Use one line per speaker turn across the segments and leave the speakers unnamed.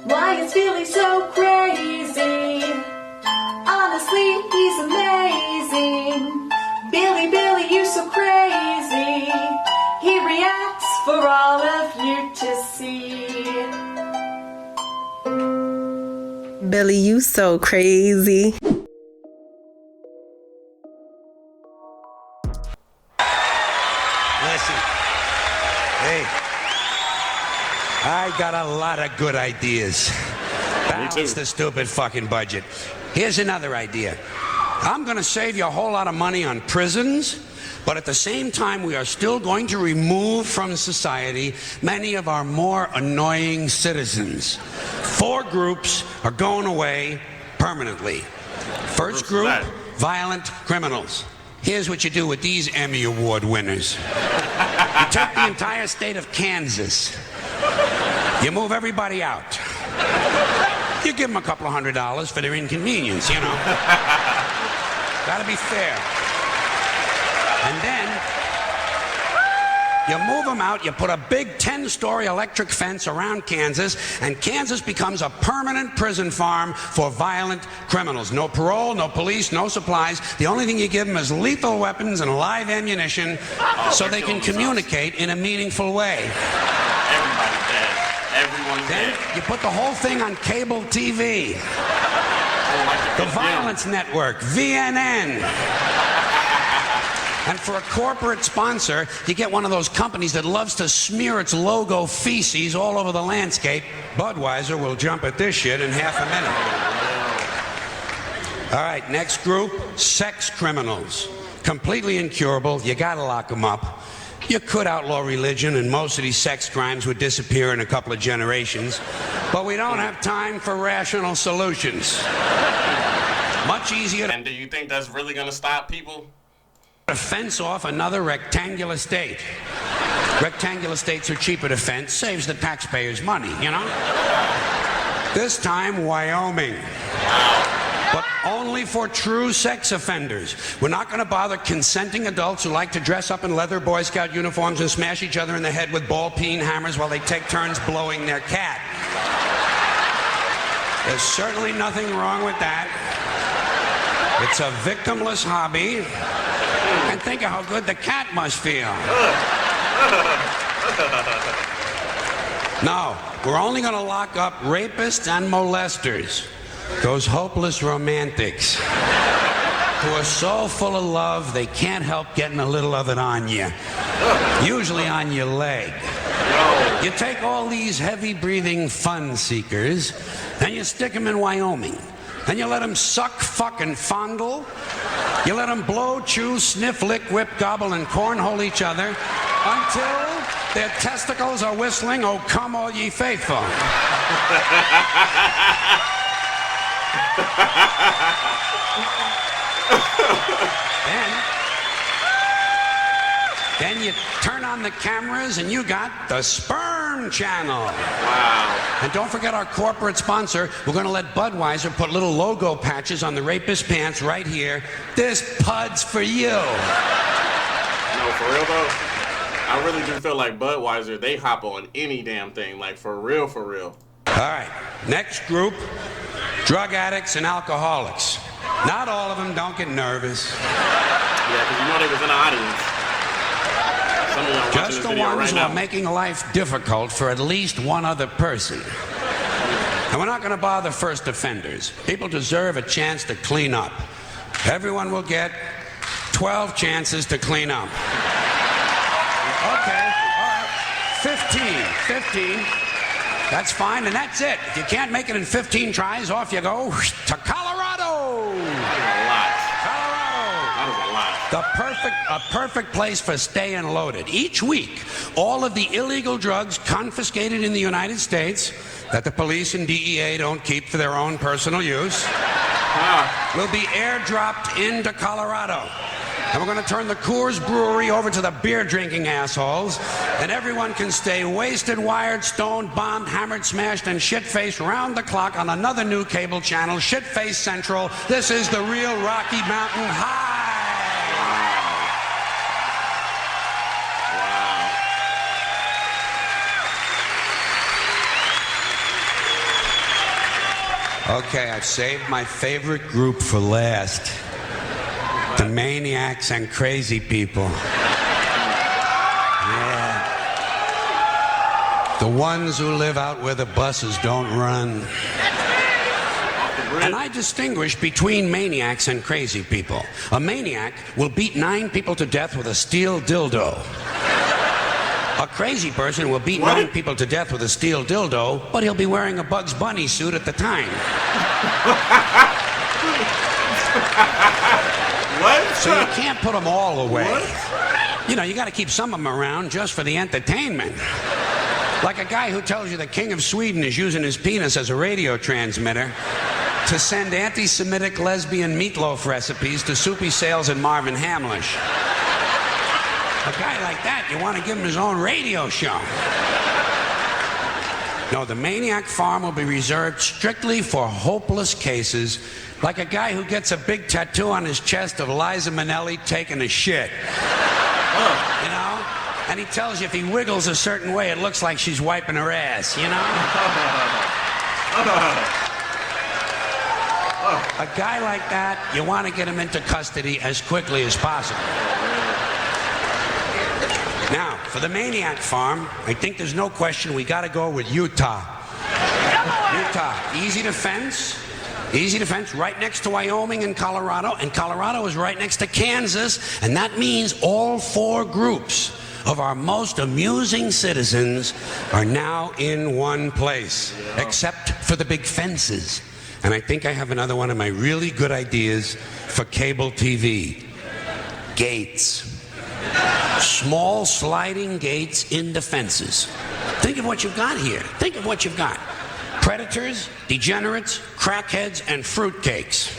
Why is Billy so crazy? Honestly, he's amazing. Billy, you're so crazy. He reacts for all of you to see.
Billy, you so crazy.
Listen, hey, I got a lot of good ideas. Balance the stupid fucking budget. Here's another idea. I'm gonna save you a whole lot of money on prisons, but at the same time, we are still going to remove from society many of our more annoying citizens. 4 groups are going away permanently. First group, violent criminals. Here's what you do with these Emmy Award winners. You take the entire state of Kansas. You move everybody out. You give them a couple of $100 for their inconvenience, you know. Gotta be fair. And then you move them out, you put a big 10-story electric fence around Kansas, and Kansas becomes a permanent prison farm for violent criminals. No parole, no police, no supplies. The only thing you give them is lethal weapons and live ammunition so they can communicate in a meaningful way.
Everybody's dead. Everyone's dead.
Then you put the whole thing on cable TV. The Violence Network, VNN. And for a corporate sponsor, you get one of those companies that loves to smear its logo feces all over the landscape. Budweiser will jump at this shit in half a minute. All right, next group, sex criminals. Completely incurable, you gotta lock them up. You could outlaw religion and most of these sex crimes would disappear in a couple of generations. But we don't have time for rational solutions. Much easier to...
And do you think that's really gonna stop people?
Fence off another rectangular state. Rectangular states are cheaper to fence, saves the taxpayers money, you know? This time, Wyoming. But only for true sex offenders. We're not going to bother consenting adults who like to dress up in leather Boy Scout uniforms and smash each other in the head with ball-peen hammers while they take turns blowing their cat. There's certainly nothing wrong with that. It's a victimless hobby. And think of how good the cat must feel. No, we're only going to lock up rapists and molesters. Those hopeless romantics who are so full of love they can't help getting a little of it on you. Usually on your leg. You take all these heavy-breathing fun seekers and you stick them in Wyoming. And you let them suck, fuck, and fondle. You let them blow, chew, sniff, lick, whip, gobble, and cornhole each other until their testicles are whistling, "Oh, come all ye faithful." Then you turn on the cameras and you got the Sperm Channel.
Wow.
And don't forget our corporate sponsor. We're going to let Budweiser put little logo patches on the rapist pants right here. This pud's for you.
No, for real though, I really do feel like Budweiser, they hop on any damn thing, like for real, for real.
All right, next group, drug addicts and alcoholics. Not all of them, don't get nervous.
Yeah, because you know they was in the audience. Some of y'all watching
Just
this
the
video
ones
right
who
now.
are making life difficult for at least one other person. And we're not going to bother first offenders. People deserve a chance to clean up. Everyone will get 12 chances to clean up. Okay, all right. 15. That's fine, and that's it. If you can't make it in 15 tries, off you go to Colorado. A perfect place for staying loaded. Each week, all of the illegal drugs confiscated in the United States that the police and DEA don't keep for their own personal use will be airdropped into Colorado. And we're going to turn the Coors Brewery over to the beer-drinking assholes, and everyone can stay wasted, wired, stoned, bombed, hammered, smashed, and shit-faced round the clock on another new cable channel, Shit-Face Central. This is the real Rocky Mountain High. Okay, I've saved my favorite group for last. The maniacs and crazy people. Yeah. The ones who live out where the buses don't run. And I distinguish between maniacs and crazy people. A maniac will beat 9 people to death with a steel dildo. A crazy person will beat 9 people to death with a steel dildo, but he'll be wearing a Bugs Bunny suit at the time.
What?
So you can't put them all away.
What?
You know, you got to keep some of them around just for the entertainment. Like a guy who tells you the King of Sweden is using his penis as a radio transmitter to send anti-Semitic lesbian meatloaf recipes to Soupy Sales and Marvin Hamlish. A guy like that, you want to give him his own radio show. No, the Maniac Farm will be reserved strictly for hopeless cases, like a guy who gets a big tattoo on his chest of Liza Minnelli taking a shit. You know? And he tells you if he wiggles a certain way, it looks like she's wiping her ass, you know? A guy like that, you want to get him into custody as quickly as possible. Now, for the Maniac Farm, I think there's no question we got to go with Utah. Utah, easy to fence, right next to Wyoming and Colorado is right next to Kansas, and that means all 4 groups of our most amusing citizens are now in one place, except for the big fences. And I think I have another one of my really good ideas for cable TV. Gates. Small sliding gates in the fences. Think of what you've got here. Think of what you've got. Predators, degenerates, crackheads, and fruitcakes.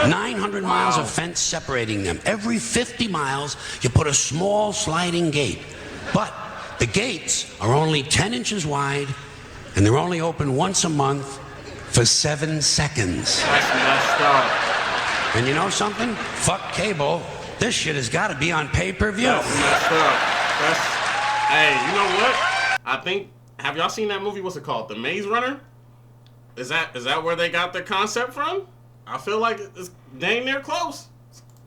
900 miles of fence separating them. Every 50 miles, you put a small sliding gate. But the gates are only 10 inches wide, and they're only open once a month for 7 seconds.
That's messed up.
And you know something? Fuck cable. This shit has got to be on pay-per-view.
That's messed up. Hey, you know what? I think, have y'all seen that movie? What's it called? The Maze Runner? Is that where they got the concept from? I feel like it's dang near close.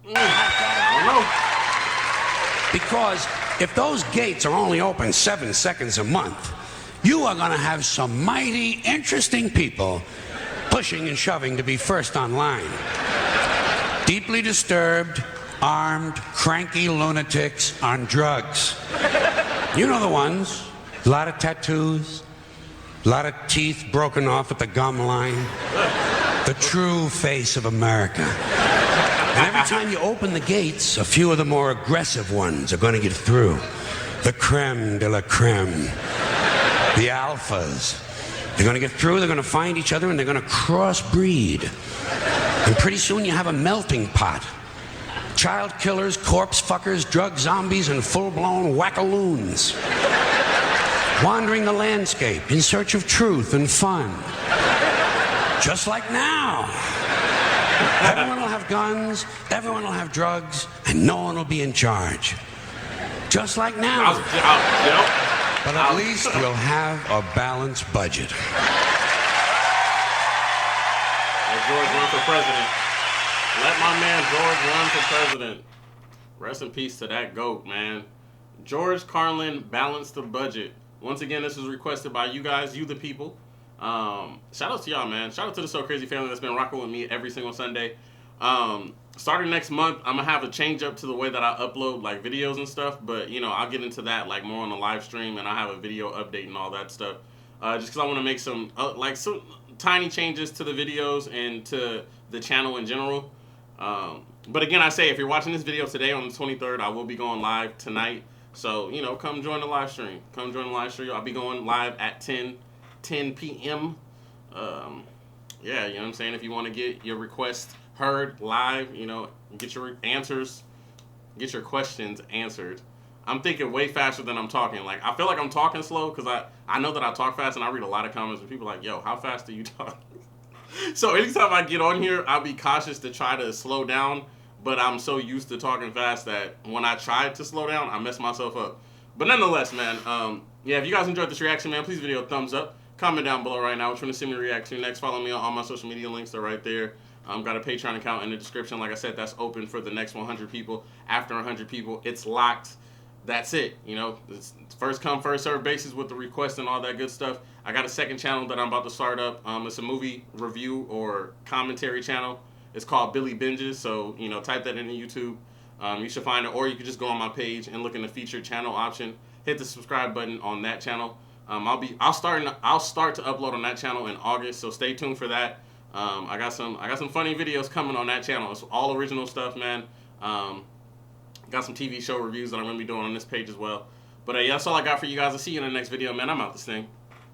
I don't know.
Because if those gates are only open 7 seconds a month, you are going to have some mighty interesting people pushing and shoving to be first online. Deeply disturbed, armed, cranky lunatics on drugs. You know the ones. A lot of tattoos, a lot of teeth broken off at the gum line. The true face of America. And every time you open the gates, a few of the more aggressive ones are going to get through. The creme de la creme. The alphas. They're going to get through, they're going to find each other, and they're going to crossbreed. And pretty soon you have a melting pot. Child killers, corpse fuckers, drug zombies, and full-blown wackaloons. Wandering the landscape in search of truth and fun. Just like now. Everyone will have guns, everyone will have drugs, and no one will be in charge. Just like now. But at least we'll have a balanced budget.
Let George run for president. Let my man George run for president. Rest in peace to that GOAT, man. George Carlin balanced the budget. Once again, this was requested by you guys, you the people. Shout out to y'all, man. Shout out to the So Crazy family that's been rocking with me every single Sunday. Starting next month, I'm gonna have a change up to the way that I upload like videos and stuff. But you know, I'll get into that like more on the live stream, and I have a video update and all that stuff. Just because I want to make some some tiny changes to the videos and to the channel in general. But again, I say if you're watching this video today on the 23rd, I will be going live tonight. So you know, come join the live stream. Come join the live stream. I'll be going live at 10 p.m. Yeah, you know what I'm saying? If you want to get your request heard live, you know, get your answers, get your questions answered. I'm thinking way faster than I'm talking. Like, I feel like I'm talking slow because I know that I talk fast, and I read a lot of comments where people are like, yo, how fast do you talk? So anytime I get on here, I'll be cautious to try to slow down, but I'm so used to talking fast that when I try to slow down, I mess myself up. But nonetheless, man, yeah, if you guys enjoyed this reaction, man, please video a thumbs up. comment down below right now which one to see me react to next. Follow me on all my social media links. They're right there. Got a Patreon account in the description. Like I said, that's open for the next 100 people. After 100 people, it's locked. That's it. You know, it's first come, first serve basis with the request and all that good stuff. I got a second channel that I'm about to start up. It's a movie review or commentary channel. It's called Billy Binges. So, you know, type that into YouTube. You should find it, or you can just go on my page and look in the featured channel option. Hit the subscribe button on that channel. I'll start to upload on that channel in August. So stay tuned for that. I got some funny videos coming on that channel. It's all original stuff, man. Got some TV show reviews that I'm gonna be doing on this page as well. But yeah, that's all I got for you guys. I'll see you in the next video, man. I'm out this thing.